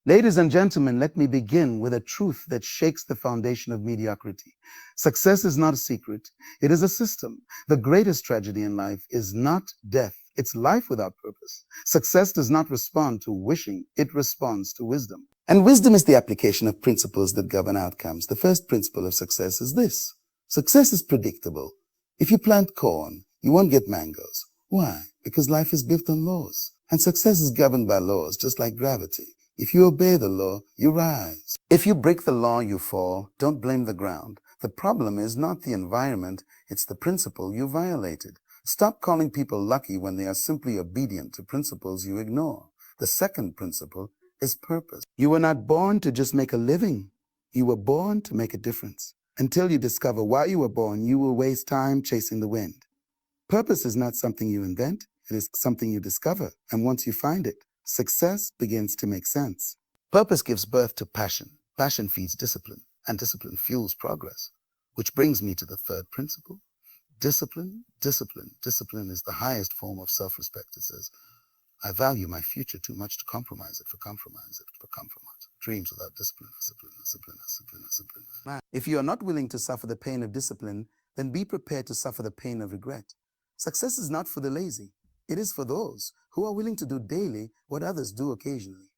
Ladies and gentlemen, let me begin with a truth that shakes the foundation of mediocrity. Success is not a secret, it is a system. The greatest tragedy in life is not death, it's life without purpose. Success does not respond to wishing, it responds to wisdom. And wisdom is the application of principles that govern outcomes. The first principle of success is this: success is predictable. If you plant corn, you won't get mangoes. Why? Because life is built on laws. And success is governed by laws, just like gravity. If you obey the law, you rise. If you break the law, you fall. Don't blame the ground. The problem is not the environment, it's the principle you violated. Stop calling people lucky when they are simply obedient to principles you ignore. The second principle is purpose. You were not born to just make a living. You were born to make a difference. Until you discover why you were born, you will waste time chasing the wind. Purpose is not something you invent, it is something you discover. And once you find it, success begins to make sense. Purpose gives birth to passion. Passion feeds discipline, and discipline fuels progress. Which brings me to the third principle. Discipline, discipline, discipline is the highest form of self-respect. It says, I value my future too much to compromise it for compromise it for compromise. Dreams without discipline, discipline, discipline, discipline, discipline. If you are not willing to suffer the pain of discipline, then be prepared to suffer the pain of regret. Success is not for the lazy. It is for those who are willing to do daily what others do occasionally.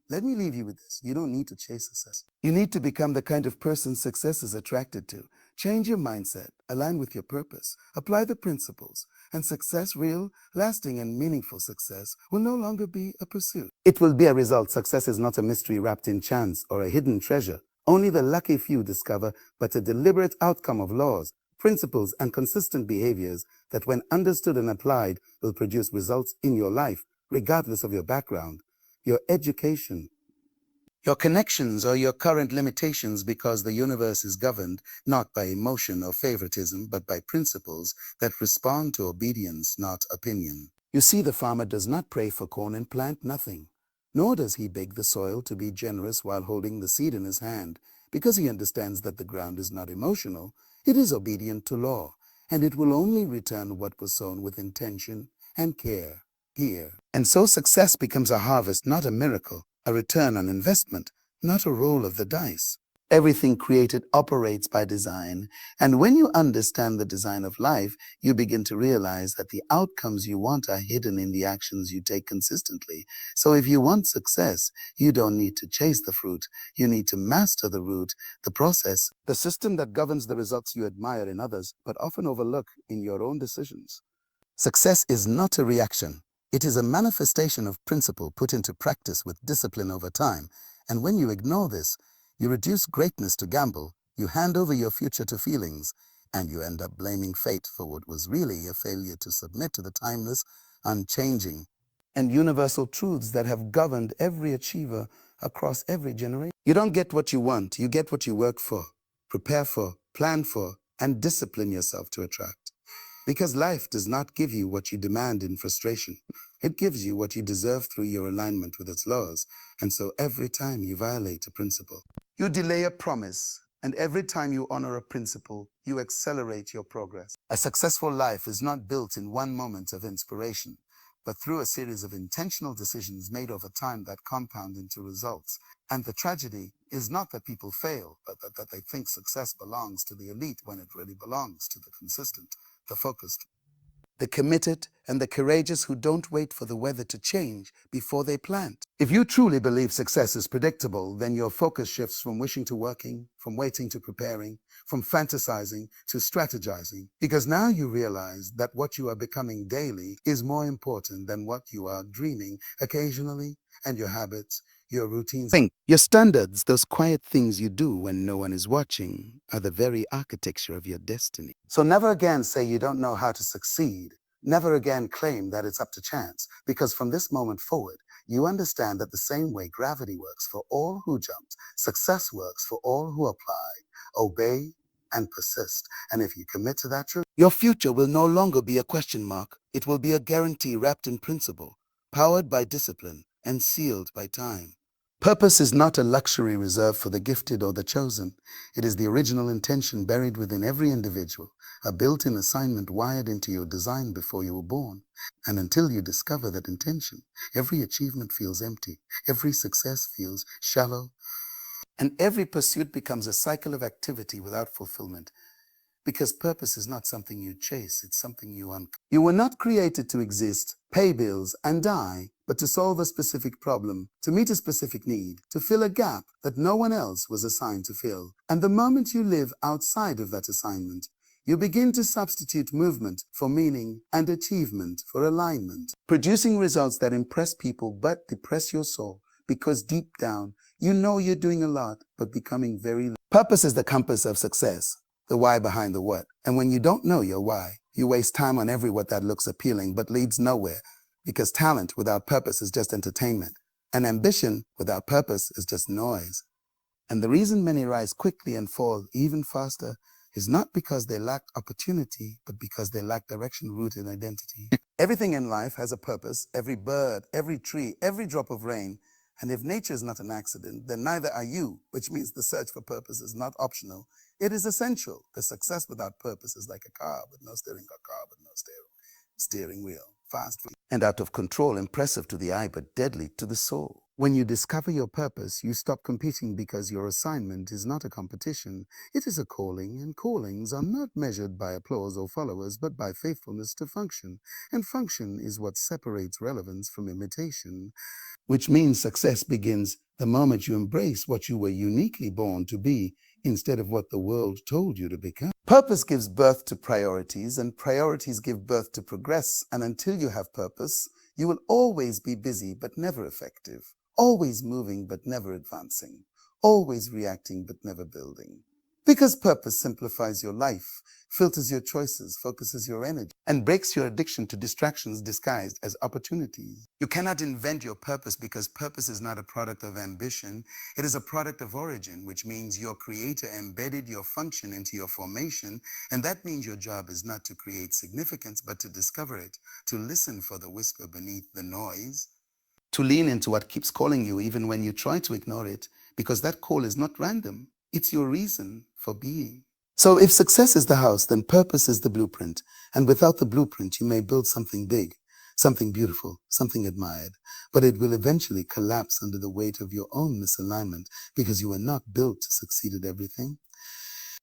Let me leave you with this. You don't need to chase success. You need to become the kind of person success is attracted to. Change your mindset, align with your purpose, apply the principles, and success, real, lasting, and meaningful success, will no longer be a pursuit. It will be a result. Success is not a mystery wrapped in chance or a hidden treasure. Only the lucky few discover, but a deliberate outcome of laws, principles, and consistent behaviors that, when understood and applied, will produce results in your life, regardless of your background, your education, your connections, or your current limitations, because the universe is governed not by emotion or favoritism, but by principles that respond to obedience, not opinion. You see, the farmer does not pray for corn and plant nothing, nor does he beg the soil to be generous while holding the seed in his hand, because he understands that the ground is not emotional, it is obedient to law, and it will only return what was sown with intention and care here. And so success becomes a harvest, not a miracle, a return on investment, not a roll of the dice. Everything created operates by design, and when you understand the design of life, you begin to realize that the outcomes you want are hidden in the actions you take consistently. So if you want success, you don't need to chase the fruit. You need to master the root, the process, the system that governs the results you admire in others, but often overlook in your own decisions. Success is not a reaction. It is a manifestation of principle put into practice with discipline over time. And when you ignore this, you reduce greatness to gamble, you hand over your future to feelings, and you end up blaming fate for what was really a failure to submit to the timeless, unchanging, and universal truths that have governed every achiever across every generation. You don't get what you want, you get what you work for, prepare for, plan for, and discipline yourself to attract. Because life does not give you what you demand in frustration. It gives you what you deserve through your alignment with its laws. And so every time you violate a principle, you delay a promise. And every time you honor a principle, you accelerate your progress. A successful life is not built in one moment of inspiration, but through a series of intentional decisions made over time that compound into results. And the tragedy is not that people fail, but that they think success belongs to the elite when it really belongs to the consistent, the focused, the committed, and the courageous who don't wait for the weather to change before they plant. If you truly believe success is predictable, then your focus shifts from wishing to working, from waiting to preparing, from fantasizing to strategizing, because now you realize that what you are becoming daily is more important than what you are dreaming occasionally, and your habits, your routines. Think. Your standards, those quiet things you do when no one is watching, are the very architecture of your destiny. So never again say you don't know how to succeed. Never again claim that it's up to chance, because from this moment forward, you understand that the same way gravity works for all who jumped, success works for all who apply, obey, and persist. And if you commit to that truth, your future will no longer be a question mark. It will be a guarantee wrapped in principle, powered by discipline, and sealed by time. Purpose is not a luxury reserved for the gifted or the chosen. It is the original intention buried within every individual, a built-in assignment wired into your design before you were born. And until you discover that intention, every achievement feels empty, every success feels shallow, and every pursuit becomes a cycle of activity without fulfillment. Because purpose is not something you chase, it's something you uncover. You were not created to exist, pay bills, and die, but to solve a specific problem, to meet a specific need, to fill a gap that no one else was assigned to fill. And the moment you live outside of that assignment, you begin to substitute movement for meaning and achievement for alignment, producing results that impress people but depress your soul, because deep down, you know you're doing a lot, but becoming very little. Purpose is the compass of success, the why behind the what. And when you don't know your why, you waste time on every what that looks appealing but leads nowhere, because talent without purpose is just entertainment, and ambition without purpose is just noise. And the reason many rise quickly and fall even faster is not because they lack opportunity, but because they lack direction rooted in identity. Everything in life has a purpose, every bird, every tree, every drop of rain. And if nature is not an accident, then neither are you, which means the search for purpose is not optional. It is essential. The success without purpose is like a car with no steering, a car with no steering wheel. Fast and out of control, impressive to the eye, but deadly to the soul. When you discover your purpose, you stop competing because your assignment is not a competition. It is a calling, and callings are not measured by applause or followers, but by faithfulness to function. And function is what separates relevance from imitation, which means success begins the moment you embrace what you were uniquely born to be instead of what the world told you to become. Purpose gives birth to priorities, and priorities give birth to progress. And until you have purpose, you will always be busy but never effective, always moving but never advancing, always reacting but never building. Because purpose simplifies your life, filters your choices, focuses your energy, and breaks your addiction to distractions disguised as opportunities. You cannot invent your purpose because purpose is not a product of ambition. It is a product of origin, which means your creator embedded your function into your formation, and that means your job is not to create significance, but to discover it, to listen for the whisper beneath the noise, to lean into what keeps calling you even when you try to ignore it, because that call is not random. It's your reason for being. So if success is the house, then purpose is the blueprint. And without the blueprint, you may build something big, something beautiful, something admired, but it will eventually collapse under the weight of your own misalignment, because you were not built to succeed at everything.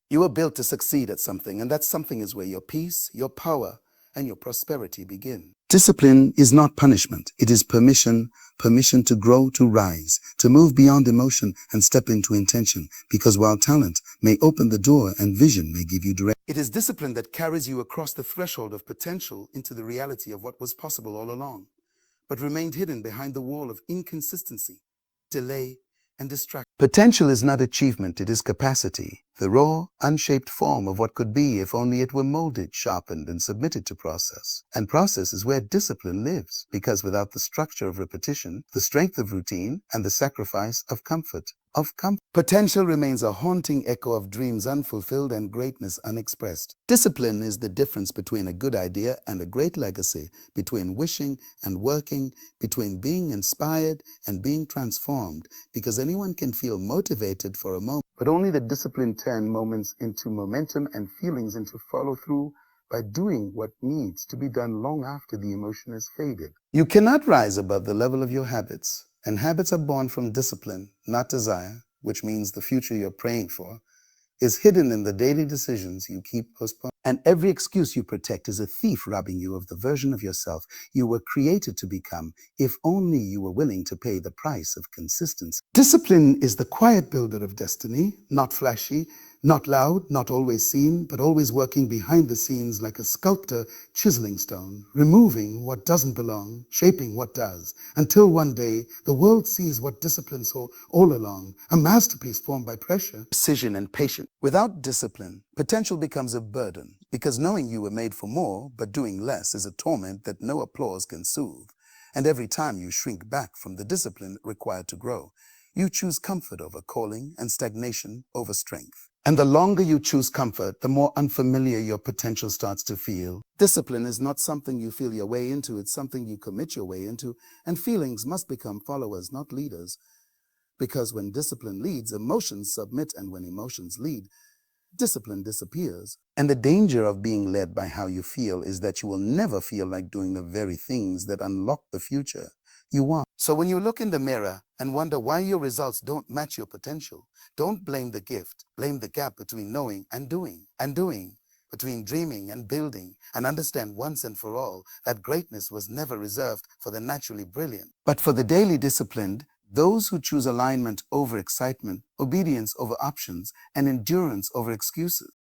You were built to succeed at something, and that something is where your peace, your power, and your prosperity begin. Discipline is not punishment. It is permission to grow, to rise, to move beyond emotion and step into intention. Because while talent may open the door and vision may give you direction, it is discipline that carries you across the threshold of potential into the reality of what was possible all along, but remained hidden behind the wall of inconsistency, delay, and distraction. Potential is not achievement, it is capacity, the raw, unshaped form of what could be if only it were molded, sharpened, and submitted to process. And process is where discipline lives, because without the structure of repetition, the strength of routine, and the sacrifice of comfort, potential remains a haunting echo of dreams unfulfilled and greatness unexpressed. Discipline is the difference between a good idea and a great legacy, between wishing and working, between being inspired and being transformed, because anyone can feel motivated for a moment, but only the discipline turn moments into momentum and feelings into follow through by doing what needs to be done long after the emotion has faded. You cannot rise above the level of your habits, and habits are born from discipline, not desire, which means the future you're praying for is hidden in the daily decisions you keep postponing. And every excuse you protect is a thief robbing you of the version of yourself you were created to become, if only you were willing to pay the price of consistency. Discipline is the quiet builder of destiny, not flashy, not loud, not always seen, but always working behind the scenes like a sculptor chiseling stone, removing what doesn't belong, shaping what does, until one day the world sees what discipline saw all along, a masterpiece formed by pressure, precision, and patience. Without discipline, potential becomes a burden, because knowing you were made for more, but doing less is a torment that no applause can soothe. And every time you shrink back from the discipline required to grow, you choose comfort over calling and stagnation over strength. And the longer you choose comfort, the more unfamiliar your potential starts to feel. Discipline is not something you feel your way into, it's something you commit your way into, and feelings must become followers, not leaders. Because when discipline leads, emotions submit, and when emotions lead, discipline disappears. And the danger of being led by how you feel is that you will never feel like doing the very things that unlock the future you want. So when you look in the mirror and wonder why your results don't match your potential, don't blame the gift. Blame the gap between knowing and doing, between dreaming and building, and understand once and for all that greatness was never reserved for the naturally brilliant, but for the daily disciplined, those who choose alignment over excitement, obedience over options, and endurance over excuses.